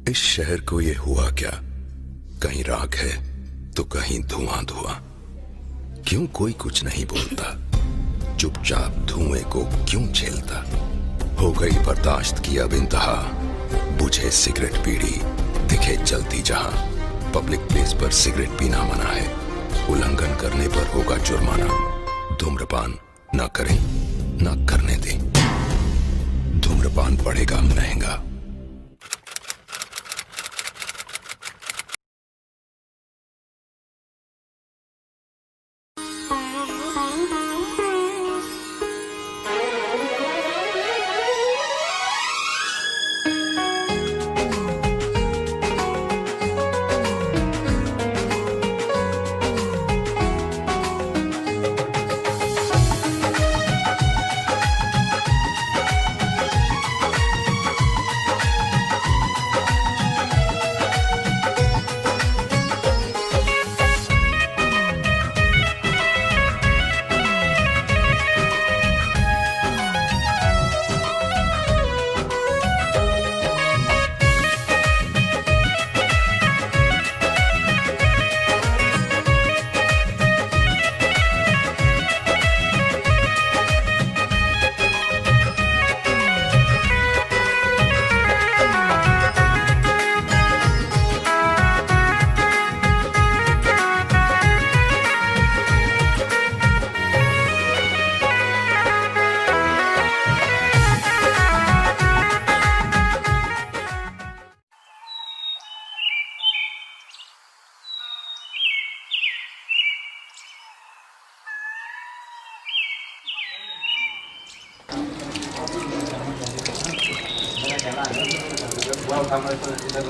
इस शहर को ये हुआ क्या? कहीं राख है तो कहीं धुआं धुआं। क्यों कोई कुछ नहीं बोलता? चुपचाप धुएं को क्यों झेलता? हो गई बर्दाश्त की अब इंतहा। बुझे सिगरेट बीड़ी दिखे जलती जहां। पब्लिक प्लेस पर सिगरेट पीना मना है। उल्लंघन करने पर होगा जुर्माना। धूम्रपान ना करें, ना करने दें। धूम्रपान पड़ेगा महंगा।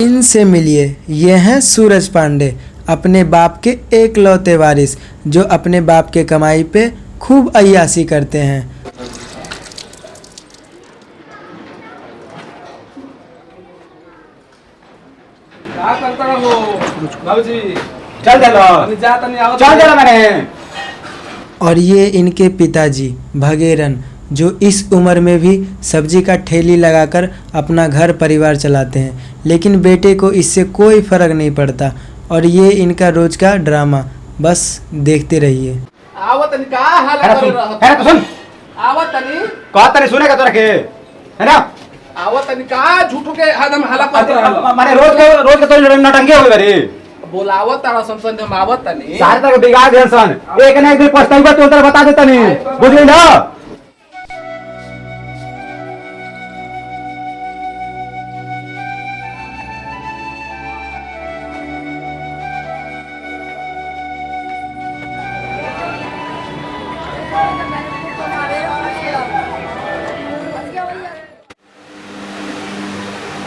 इनसे मिलिए, ये हैं सूरज पांडे, अपने बाप के एकलौते वारिस, जो अपने बाप के कमाई पे खूब अय्याशी करते हैं। क्या करता हो बाबूजी? चल चलो मैंने। और ये इनके पिताजी भगेरन, जो इस उम्र में भी सब्जी का ठेली लगाकर अपना घर परिवार चलाते हैं, लेकिन बेटे को इससे कोई फर्क नहीं पड़ता। और ये इनका रोज का ड्रामा, बस देखते रहिए। आवत नहीं का हाल कर तो सुन आवत नहीं कहता नहीं सुनेगा तो रखे है ना। आवत नहीं का झूठो के हदम हाला कर माने रोज के तो नटंगे हो गए रे। बोलावत तारा संसन हम आवत नहीं सारे तरह बिगाड़ दे सन। एक ना एक दिन पछताएगा तो उधर बता देता नहीं, बुझली ना।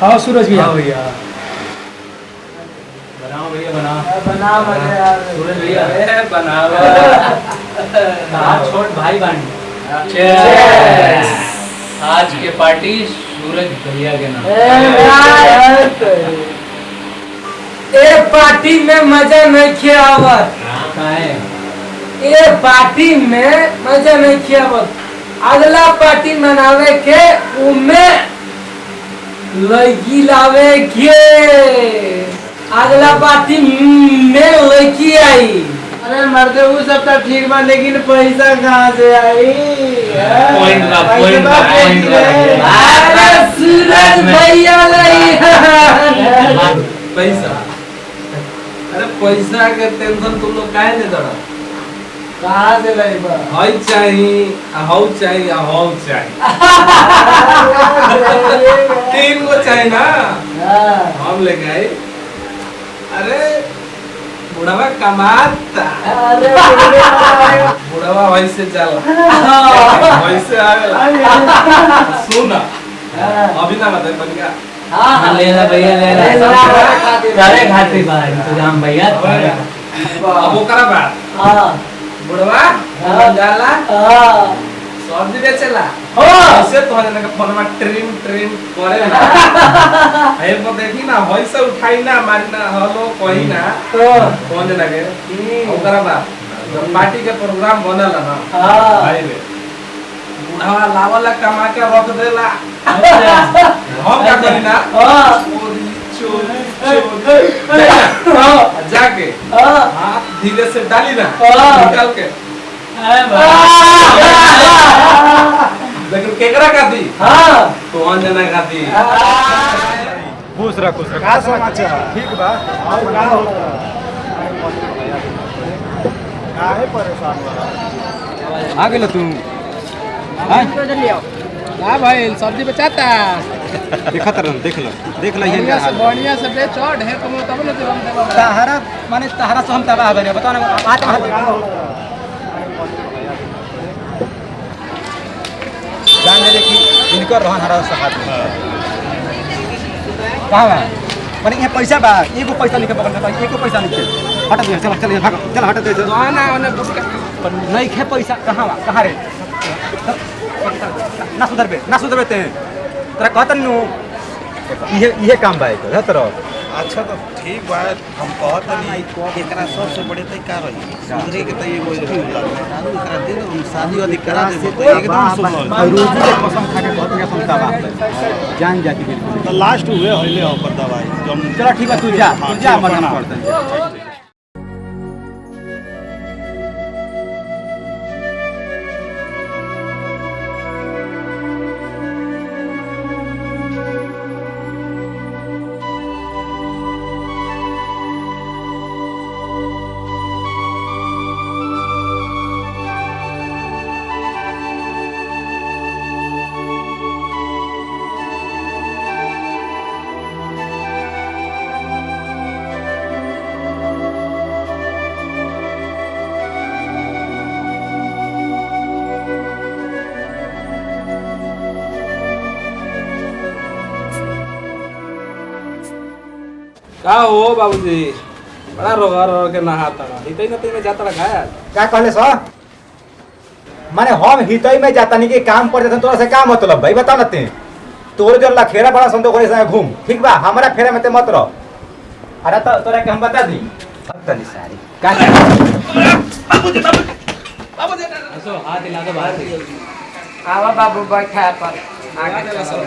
हाँ सूरज भैया, बनाओ भैया बनाओ बना यार सूरज भैया बनाओ। छोट भाई बानी। आज के पार्टी सूरज भैया के नाम। ए पार्टी में मजा नहीं किया आवत। ए पार्टी में मजा नहीं किया आवत। अगला पार्टी मनावे के उमे लड़की लावे के। अगला पार्टी में लड़की आई। अरे मर्दे वो सब तो ठीक बा, लेकिन पैसा कहाँ से आई? पॉइंट अरे सूरज भैया पैसा। अरे पैसा के टेंशन तुम लोग काहे ले दड़ा? कहाँ से लाई बा? हई चाहिए हौ चाहिए हौ चाहिए तीन गो चाहिए ना, हम लेके आए। अरे बुढ़ावा कमाता, बुढ़ावा वैसे चल वैसे आवेला। सुना अभी ना बता बनिया। हाँ लेना भैया लेना सारे खाते बाहर इंतजाम भैया। अब वो करा बात बुढ़वा जाला सब्जी बेचेला ऐसे तो हने का फोन में ट्रिम ट्रिम करे ना। है को देखी ना वैसे उठाई ना मारी ना हेलो कोई ना तो फोन लगे ओकरा बा पार्टी के प्रोग्राम बनला ना। भाई रे बुढ़वा लावला कमा के रख देला। हम का करी ना ओरी चोरी जाके हाथ धीरे से डाली ना निकाल के लेकिन केकरा का दी तो अंजना का दी खुश रह का समाचार ठीक बा और का होता काहे परेशान बा आ गेल तू हां हां भाई सब्जी बेचाता देखत रह देख ल ये बढ़िया से बेचो ढेर कमो तब न हम देबो तहरा माने तहरा से हम तबाह बने बताओ ना आज जान ले कि इनकर रहन हरा साथ में कहां बा माने ये पैसा बा एगो पैसा लेके बगल में एको पैसा नहीं हट दे चल चल भाग चल हट दे ना ओने नहीं खे पैसा कहां बा कहां रे ना सुधरबे ते तोरा कहतन नु ये काम बा है तोरा अच्छा तो ठीक बा हम कहत नहीं एकरा सबसे बड़े तय का रही सुधरे के तय एगो आदमी करा दे हम शादी वादी करा दे तो एकदम सुधर रोजी के कसम खा के बहुत कसम दवा जान जाती बिल्कुल तो लास्ट हुए होइले ओकर दवाई जम चलो ठीक है तू जा मना करते हैं का हो बाबूजी बड़ा रोगा रोग के नहाता हितई नतई में जाता रखा क्या कहले सो माने हम हितई में जाता नहीं कि काम पर जाता तोरा से का मतलब भाई बता नते तोर जो लखेरा बड़ा संतो करे से घूम ठीक बा हमरा फेरा में ते मत रह अरे तो तोरा के हम बता दी तनी सारी का बाबूजी असो हाथ हिला दो बाहर से आवा बाबू बैठा पर आगे चला सब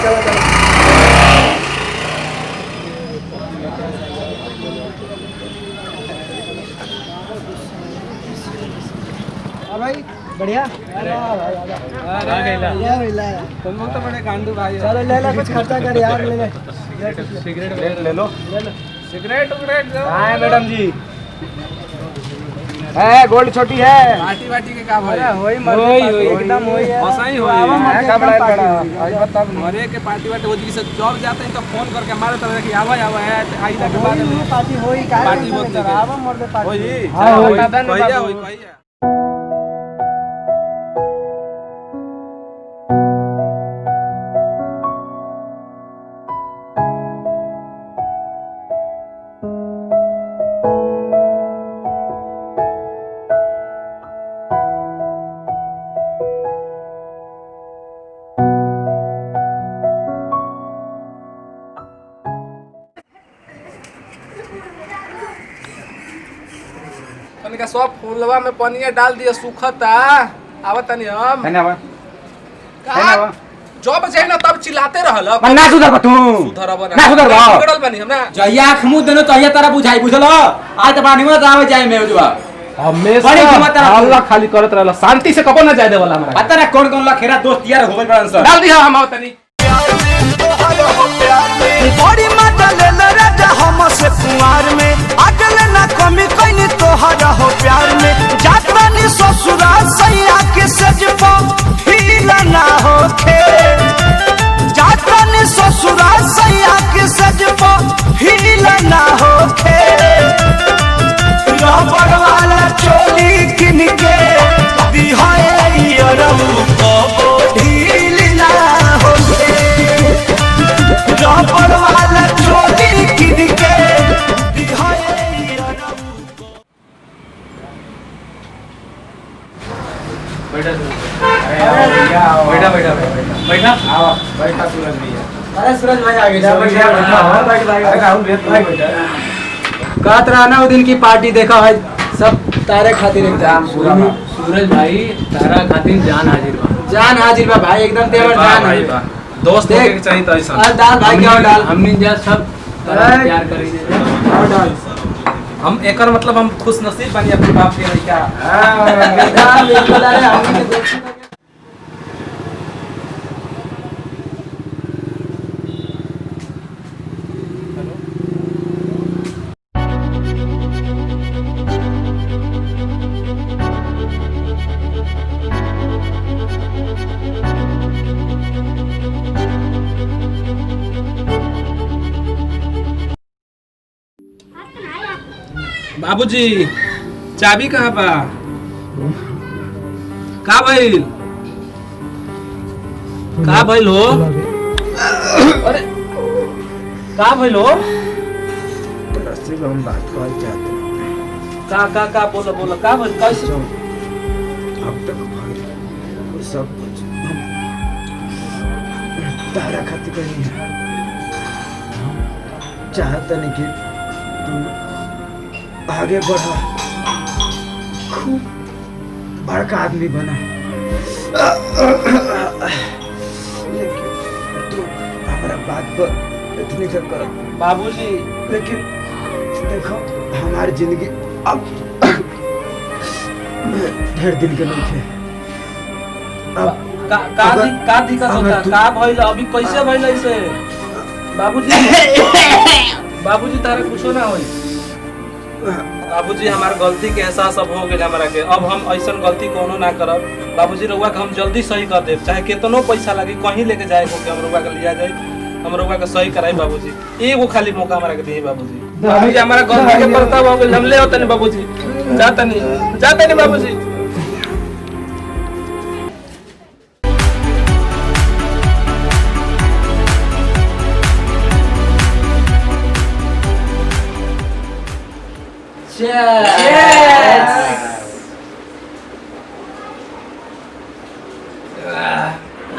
चलो भाई बढ़िया तुम लोग तो बड़े गांडू भाई हो। चलो ले ले कुछ खर्चा कर यार ले ले सिगरेट ले लो सिगरेट उगरेट दो हां मैडम जी है गोल्ड छोटी है पार्टी वाटी के का भाई होई एकदम होई ऐसा ही होई का बड़ा बड़ा भाई बता मरे के पार्टी वाटी होजी से जॉब जाते हैं तो फोन करके मारे तो कि आवा है आई के बाद पार्टी होई का पार्टी होती है। आवा मर दे पार्टी होई हां होई कहिया होई कहिया तनिका सब फूलवा में पनिया डाल दिया सूखता आवत तनी हम धन्यवाद का जॉब चाहिए ना तब चिल्लाते रहल ना सुधर तू सुधरब ना सुधरब बिगड़ल बनी हमरा जहिया आँख मुंह देनो तहिया तारा बुझाई बुझलो आज त पानी में आवे जाए में जुआ हमेशा बड़ी कीमत रहा। अल्लाह खाली करत रहल शांति से कबो ना जाए दे वाला हमरा पता ना कौन कौन लखेरा दोस्त यार हो गइल बड़न सर डाल दिया हम आवत तनी बड़ी माता ले राजा हमसे कुंवार में अगले ना कमी कहीं तोहरा हो प्यार में जात्रानी ससुराल सैया के सजबो हीला ना होखे जात्रानी ससुराल सैया के सजबो हीला ना होखे रबड़ वाला चोली किन के दिहाए यरऊ को ढील ना होखे रबड़ वाला चोली किन के दिहाए यरऊ बैठा बैठा बैठा आओ बैठा सूरज भैया अरे सूरज भाई आ गए कहत रहा ना वो दिन की पार्टी देखा है सब तारे खातिर एकदम पूरा सूरज भाई तारा खातिर जान हाजिर बा जान हाजिर बा भाई एकदम तेवर जान है दोस्त होके के चाहिए तो ऐसा डाल भाई क्या डाल हमने जा सब प्यार करेंगे डाल हम एकर मतलब हम खुश नसीब बनी अपने बाप के लड़का। बाबूजी चाबी कहाँ बा? का भइल? का भइल हो? अरे का भइल हो? हम बात कर चाहते का बोलो बोलो का भइल? कैसे? अब तक सब कुछ तारा खातिर कहीं है। चाहता नहीं कि तू आगे बढ़ा, खूब बड़का आदमी बना, लेकिन तू हमारा बात पर इतनी कर कर बाबूजी लेकिन देखो हमारी जिंदगी अब ढेर दिन के नहीं थे। का दिक्कत होता? का भइल? अभी कैसे भइल ऐसे? बाबूजी तारा कुछो ना होई। बाबूजी हमार गलती के एहसास अब हो गए हमारा के। अब हम ऐसा गलती कोनो ना करब। बाबूजी रउआ के हम जल्दी सही कर देब, चाहे कितनो पैसा लगे, कहीं लेके जाए हो के हम रउआ के लिया जाए, हम रउआ के सही कराई। बाबूजी एगो खाली मौका हमारा के दी बाबूजी। बाबूजी हमारा गलती के पछतावा हो गइल, हम ले होतनी बाबूजी। जातनी बाबूजी।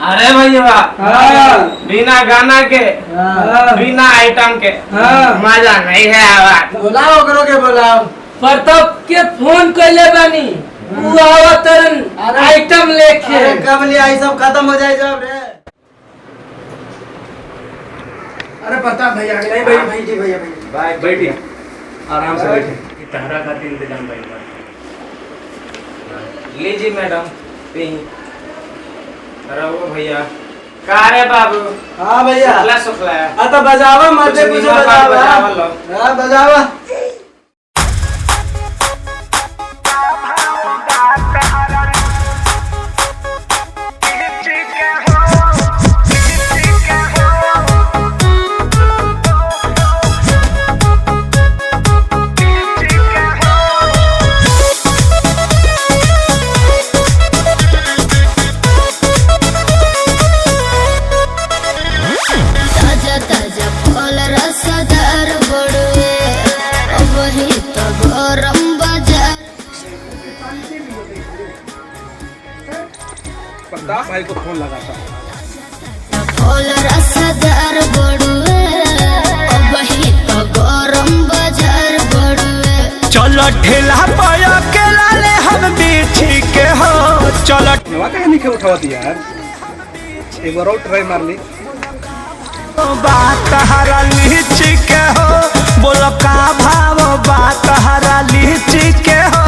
अरे भैया बिना गाना के बिना आइटम के मजा नहीं है। आवाज बुलाओ करो के बुलाओ। प्रताप के फोन कैले बानी वो आवतरन आइटम लेके। कब ले आई सब खत्म हो जाए जब रे। अरे प्रताप भैया नहीं भाई भैया भाई बैठी आराम से बैठी। तहरा का इंतजाम भाई लीजिए मैडम पी। अरे वो भैया का रे बाबू? हाँ भैया सुखला है। तो बजावा मर्दे कुछ बजावा। हाँ बजावा। प्रताप भाई को फोन लगा था। फूल रसदार बड़ुए वही तो गरम बाजार बड़ुए। चलो ठेला पाया के लाले हम बीठी के हो। चलो नवा कहीं नहीं उठावती यार, एक बार और ट्राई मार ली। बात हरा लीची के हो, बोलो का भाव बात हरा लीची के हो।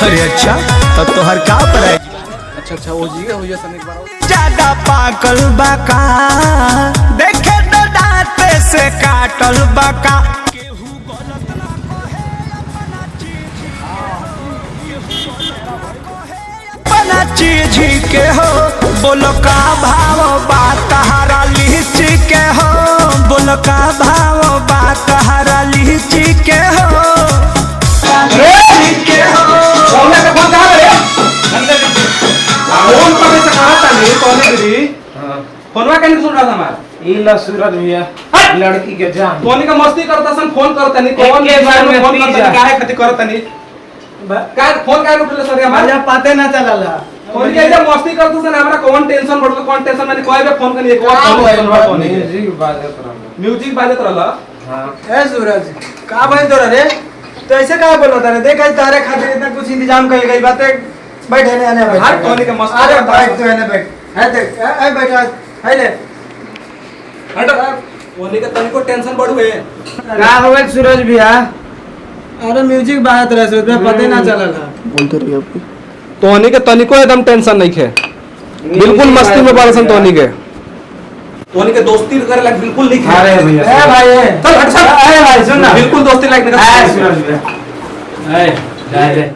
अरे अच्छा तब तो हर का पर है। अच्छा वो जी हो जा सन एक बार और। ज्यादा पागल बाका देखे तो दांत से काटल बाका। बना चीज के हो, बोलो का भाव बात हरा लीची के हो। बोलो का भाव बात हरा लीची के हो। फोनवा कहीं सुन रहा था हमारा। सूरज भैया लड़की के जान टोनी का मस्ती करता सन फोन करता नहीं कौन एक बार में फोन पी करता जा। काहे खातिर करता नहीं का फोन काहे उठले सर हमारा पते ना चलला टोनी के जब मस्ती करता सन हमरा कौन टेंशन बढ़ल कौन टेंशन मैंने कोई भी फोन करनी एक बार फोन करता टोनी म्यूजिक बाजत रहला ए सूरज का भाई तोरा रे तो ऐसे का बोला था रे देख आज तारे खातिर इतना कुछ इंतजाम कर गई बातें बैठ है ने बैठ हां टोनी का मस्ती अरे करता बैठ तो है ने बैठ है देख ए बैठ है ले हट टोनी का तनिको टेंशन बढ़ुए का होवे सूरज भैया अरे म्यूजिक बात रहे सूरज पते ना चलला टोनी के तनिको एकदम टेंशन नहीं है बिल्कुल मस्ती में बालसन टोनी के टोनी के दोस्ती करे लायक बिल्कुल नहीं है अरे भैया ए भाई ए चल हट चल ए भाई सुन ना बिल्कुल दोस्ती लायक ए नहीं सूरज भैया ए जा रे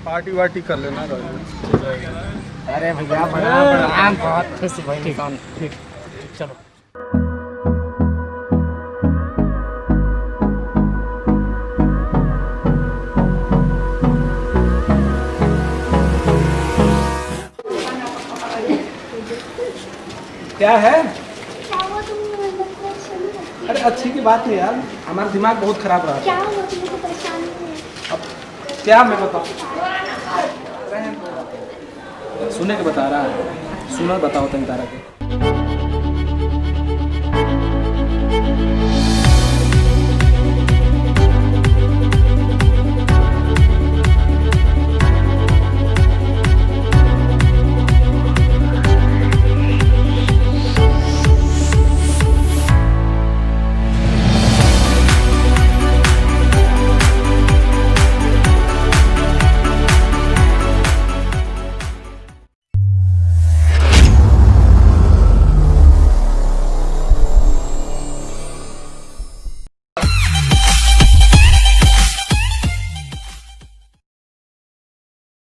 पार्टी वार्टी कर लेना अरे भैया बड़ा बहुत खुश भइल कौन ठीक चलो क्या है अरे अच्छी की बात नहीं यार हमारा दिमाग बहुत खराब रहा क्या हुआ तुमको परेशानी है? क्या मैं बताऊं सुने के बता रहा है सुना बताओ तुम तारा के